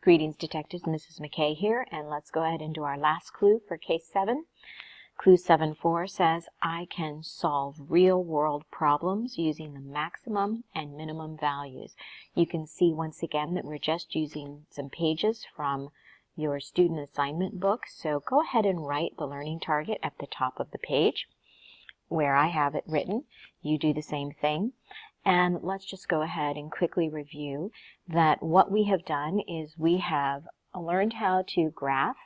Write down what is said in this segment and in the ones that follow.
Greetings, detectives. Mrs. McKay here, and let's go ahead and do our last clue for case 7. Clue 7-4 says, I can solve real-world problems using the maximum and minimum values. You can see once again that we're just using some pages from your student assignment book, so go ahead and write the learning target at the top of the page where I have it written. You do the same thing. And let's just go ahead and quickly review that what we have done is we have learned how to graph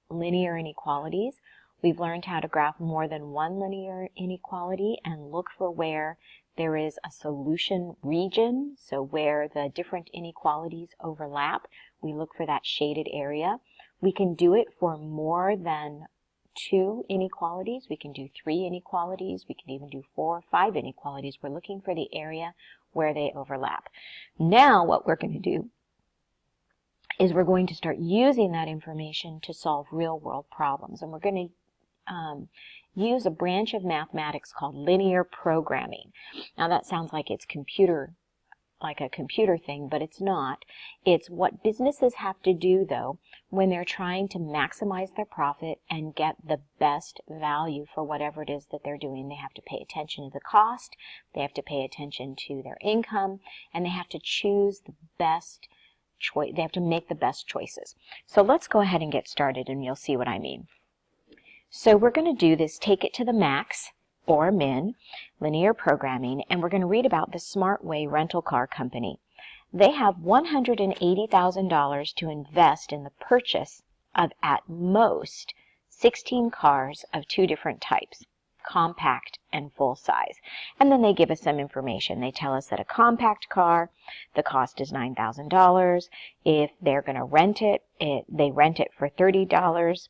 linear inequalities. We've learned how to graph more than one linear inequality and look for where there is a solution region, so where the different inequalities overlap. We look for that shaded area. We can do it for more than 2 inequalities. We can do 3 inequalities. We can even do 4 or 5 inequalities. We're looking for the area where they overlap. Now what we're going to do is we're going to start using that information to solve real-world problems. And we're going to use a branch of mathematics called linear programming. Now that sounds like it's like a computer thing, but it's not. It's what businesses have to do, though, when they're trying to maximize their profit and get the best value for whatever it is that they're doing. They have to pay attention to the cost, they have to pay attention to their income, and they have to choose the best choice. They have to make the best choices. So let's go ahead and get started, and you'll see what I mean. So we're going to do this take it to the max, or min, linear programming, and we're going to read about the Smartway rental car company. They have $180,000 to invest in the purchase of at most 16 cars of 2 different types, compact and full size. And then they give us some information. They tell us that a compact car, the cost is $9,000. If they're going to rent it, they rent it for $30.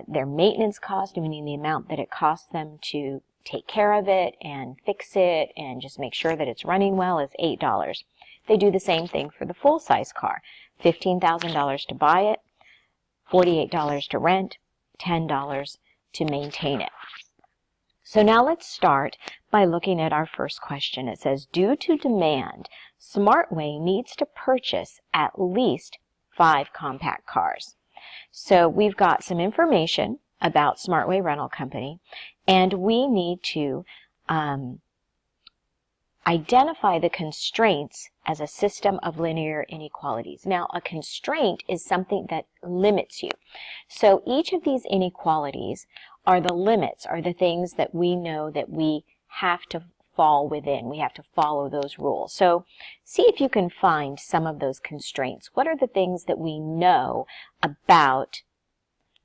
Their maintenance cost, meaning the amount that it costs them to take care of it and fix it and just make sure that it's running well, is $8. They do the same thing for the full-size car. $15,000 to buy it, $48 to rent, $10 to maintain it. So now let's start by looking at our first question. It says, due to demand, Smartway needs to purchase at least 5 compact cars. So we've got some information about Smartway Rental Company, and we need to identify the constraints as a system of linear inequalities. Now, a constraint is something that limits you. So each of these inequalities are the limits, are the things that we know that we have to fall within. We have to follow those rules. So see if you can find some of those constraints. What are the things that we know about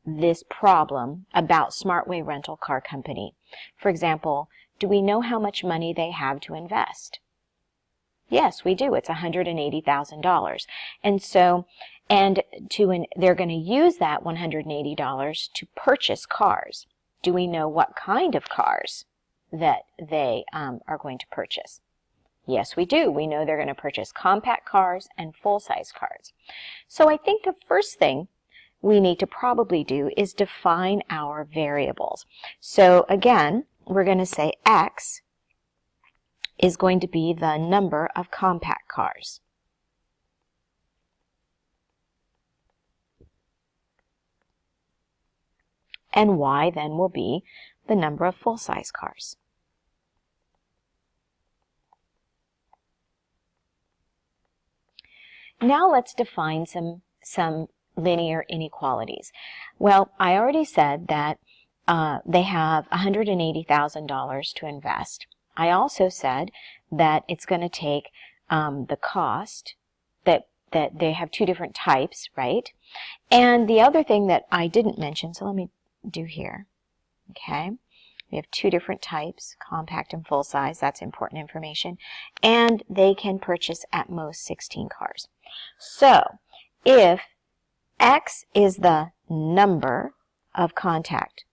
this problem, about Smartway Rental Car Company? For example, do we know how much money they have to invest? Yes, we do. It's $180,000. And so, they're going to use that $180 to purchase cars. Do we know what kind of cars that they are going to purchase? Yes, we do. We know they're going to purchase compact cars and full-size cars. So I think the first thing we need to probably do is define our variables. So again, we're going to say X is going to be the number of compact cars. And Y then will be the number of full-size cars. Now let's define some linear inequalities. Well, I already said that they have $180,000 to invest. I also said that it's going to take the cost, that they have 2 different types, right? And the other thing that I didn't mention, so let me do here, okay? We have 2 different types, compact and full size. That's important information. And they can purchase at most 16 cars. So if X is the number of compact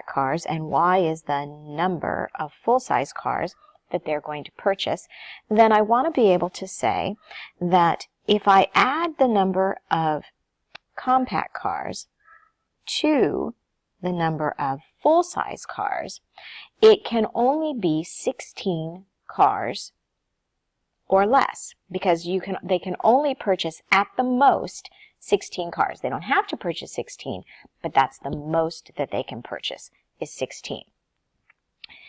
cars and Y is the number of full-size cars that they're going to purchase, then I want to be able to say that if I add the number of compact cars to the number of full-size cars, it can only be 16 cars or less, because they can only purchase at the most 16 cars. They don't have to purchase 16, but that's the most that they can purchase is 16.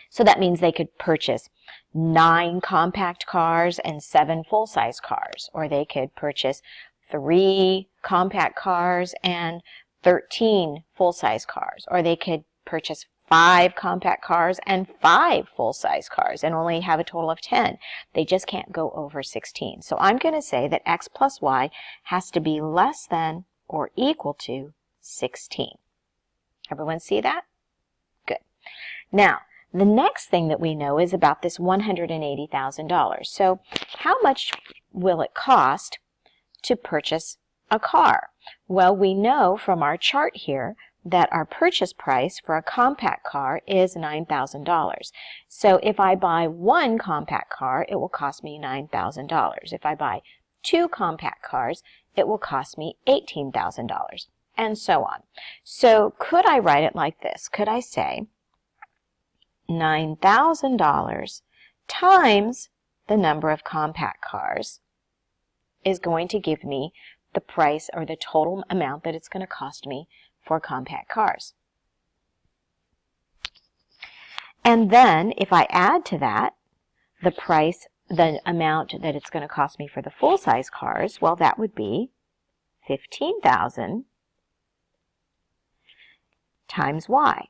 So that means they could purchase 9 compact cars and 7 full-size cars, or they could purchase 3 compact cars and 13 full-size cars, or they could purchase 5 compact cars and 5 full-size cars and only have a total of 10. They just can't go over 16. So I'm going to say that x plus y has to be less than or equal to 16. Everyone see that? Good. Now, the next thing that we know is about this $180,000. So how much will it cost to purchase a car? Well, we know from our chart here that our purchase price for a compact car is $9,000. So if I buy 1 compact car, it will cost me $9,000. If I buy 2 compact cars, it will cost me $18,000, and so on. So could I write it like this? Could I say $9,000 times the number of compact cars is going to give me the price or the total amount that it's going to cost me for compact cars. And then if I add to that the price, the amount that it's going to cost me for the full-size cars, well, that would be $15,000 times y.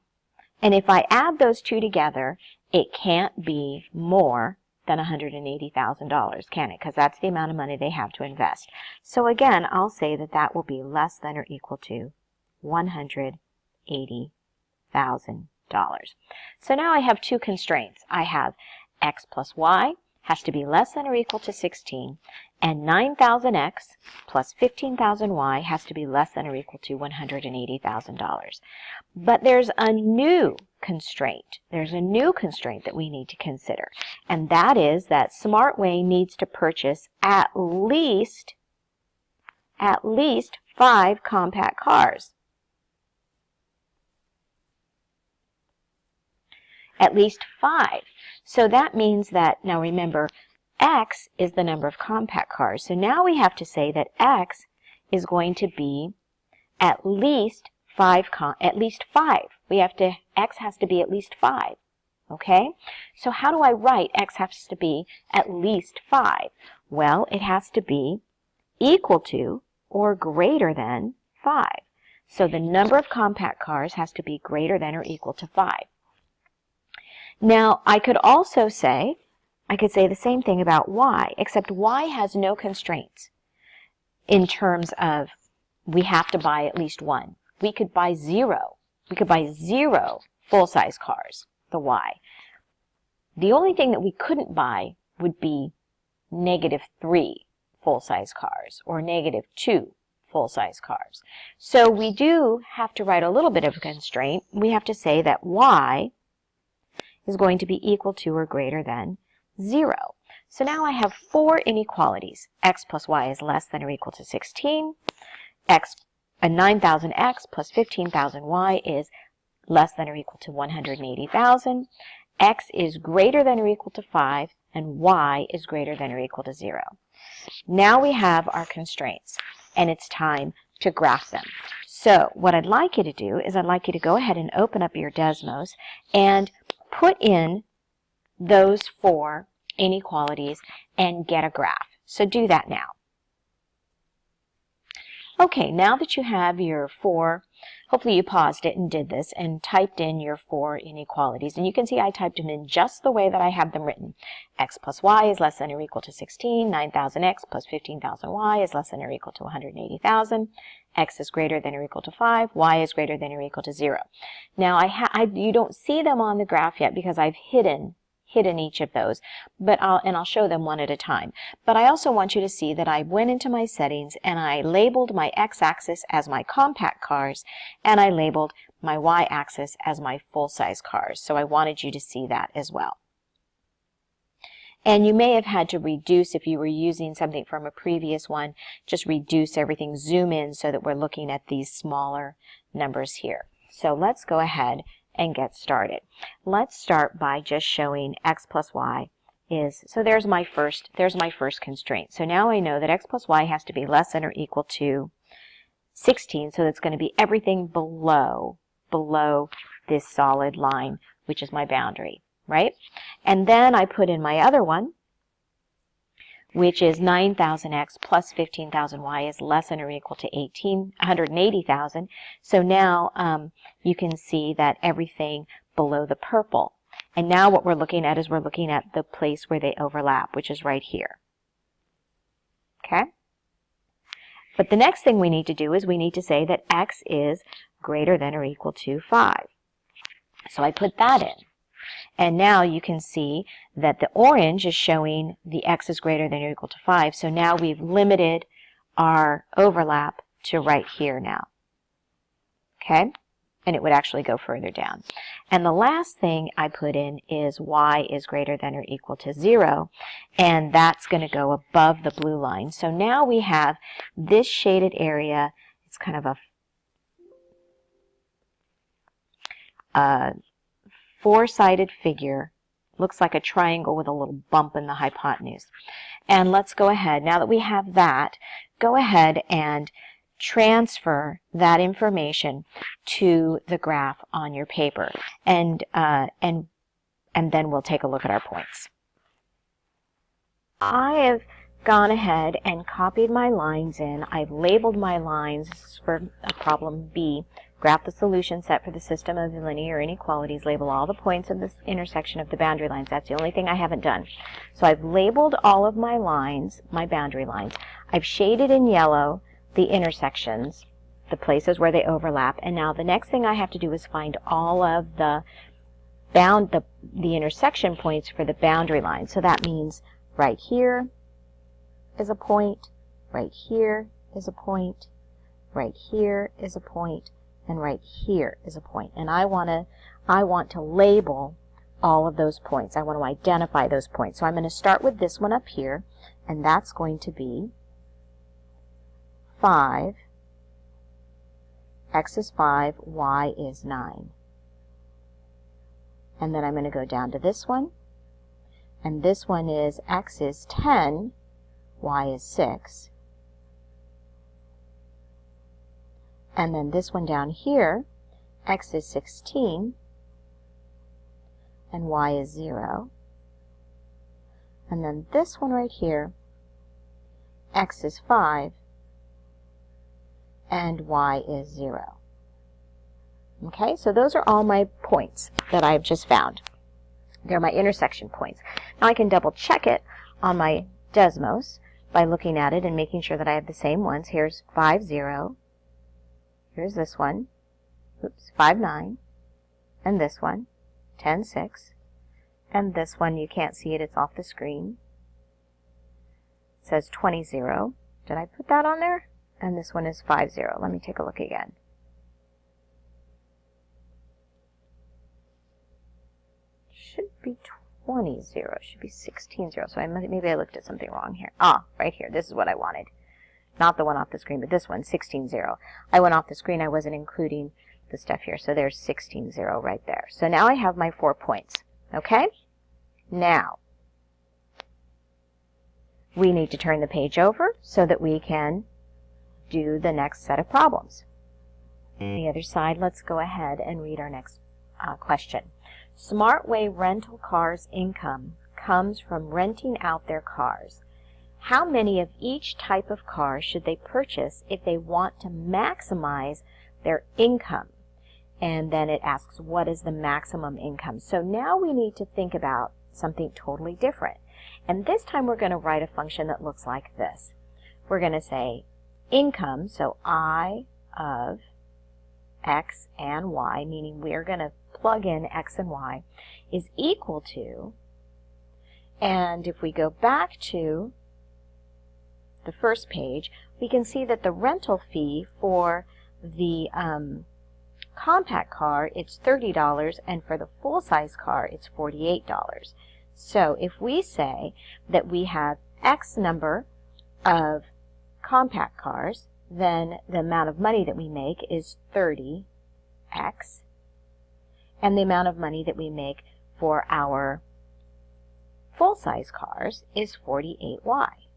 And if I add those two together, it can't be more than $180,000, can it? Because that's the amount of money they have to invest. So again, I'll say that that will be less than or equal to $180,000. So now I have 2 constraints. I have x plus y has to be less than or equal to 16, and 9,000x plus 15,000y has to be less than or equal to $180,000. But there's a new constraint. There's a new constraint that we need to consider, and that is that SmartWay needs to purchase at least 5 compact cars. At least 5. So that means that, now remember, x is the number of compact cars. So now we have to say that x is going to be at least 5. X has to be at least 5. Okay? So how do I write x has to be at least 5? Well, it has to be equal to or greater than 5. So the number of compact cars has to be greater than or equal to 5. Now, I could say the same thing about y, except y has no constraints in terms of we have to buy at least 1. We could buy 0. We could buy 0 full-size cars, the y. The only thing that we couldn't buy would be -3 full-size cars or -2 full-size cars. So we do have to write a little bit of a constraint. We have to say that y is going to be equal to or greater than 0. So now I have 4 inequalities. X plus y is less than or equal to 16. 9,000x plus 15,000y is less than or equal to 180,000. X is greater than or equal to 5, and y is greater than or equal to 0. Now we have our constraints, and it's time to graph them. So what I'd like you to do is I'd like you to go ahead and open up your Desmos and put in those 4 inequalities and get a graph. So do that now. Okay, now that you have your 4, hopefully you paused it and did this and typed in your 4 inequalities. And you can see I typed them in just the way that I have them written. X plus y is less than or equal to 16. 9,000x plus 15,000y is less than or equal to 180,000. X is greater than or equal to 5. Y is greater than or equal to 0. Now, you don't see them on the graph yet because I've hidden each of those, but I'll show them one at a time. But I also want you to see that I went into my settings and I labeled my x-axis as my compact cars, and I labeled my y-axis as my full-size cars. So I wanted you to see that as well. And you may have had to reduce, if you were using something from a previous one, just reduce everything, zoom in so that we're looking at these smaller numbers here. So let's go ahead and get started. Let's start by just showing x plus y is, so there's my first constraint. So now I know that x plus y has to be less than or equal to 16, so that's going to be everything below this solid line, which is my boundary, right? And then I put in my other one, which is 9,000x plus 15,000y is less than or equal to 180,000. So now you can see that everything below the purple. And now what we're looking at is we're looking at the place where they overlap, which is right here. Okay? But the next thing we need to do is we need to say that x is greater than or equal to 5. So I put that in. And now you can see that the orange is showing the x is greater than or equal to 5. So now we've limited our overlap to right here now. Okay? And it would actually go further down. And the last thing I put in is y is greater than or equal to 0. And that's going to go above the blue line. So now we have this shaded area. It's kind of a four-sided figure. Looks like a triangle with a little bump in the hypotenuse. And let's go ahead, now that we have that, go ahead and transfer that information to the graph on your paper. And then we'll take a look at our points. I have gone ahead and copied my lines in. I've labeled my lines. This is for problem B. Graph the solution set for the system of linear inequalities. Label all the points of this intersection of the boundary lines. That's the only thing I haven't done. So I've labeled all of my lines, my boundary lines. I've shaded in yellow the intersections, the places where they overlap. And now the next thing I have to do is find all of the intersection points for the boundary lines. So that means right here is a point, right here is a point, right here is a point, and right here is a point. And I want to label all of those points. I want to identify those points. So I'm going to start with this one up here, and that's going to be 5. X is 5, y is 9. And then I'm going to go down to this one, and this one is x is 10, y is 6. And then this one down here, x is 16, and y is 0. And then this one right here, x is 5, and y is 0. Okay, so those are all my points that I've just found. They're my intersection points. Now I can double check it on my Desmos by looking at it and making sure that I have the same ones. Here's 5, 0. Here's this one, oops, 5, 9, and this one, 10, 6, and this one, you can't see it, it's off the screen. It says 20, 0. Did I put that on there? And this one is 5, 0. Let me take a look again. Should be 20, 0. Should be 16, 0. So maybe I looked at something wrong here. Ah, right here. This is what I wanted. Not the one off the screen, but this one, 16, 0. I went off the screen. I wasn't including the stuff here. So there's 16, 0 right there. So now I have my 4 points. Okay? Now, we need to turn the page over so that we can do the next set of problems. On the other side, let's go ahead and read our next question. SmartWay rental cars' income comes from renting out their cars. How many of each type of car should they purchase if they want to maximize their income? And then it asks, what is the maximum income? So now we need to think about something totally different. And this time we're going to write a function that looks like this. We're going to say income, so I of x and y, meaning we're going to plug in x and y, is equal to, and if we go back to the first page, we can see that the rental fee for the compact car, it's $30, and for the full-size car, it's $48. So if we say that we have X number of compact cars, then the amount of money that we make is 30X, and the amount of money that we make for our full-size cars is 48y.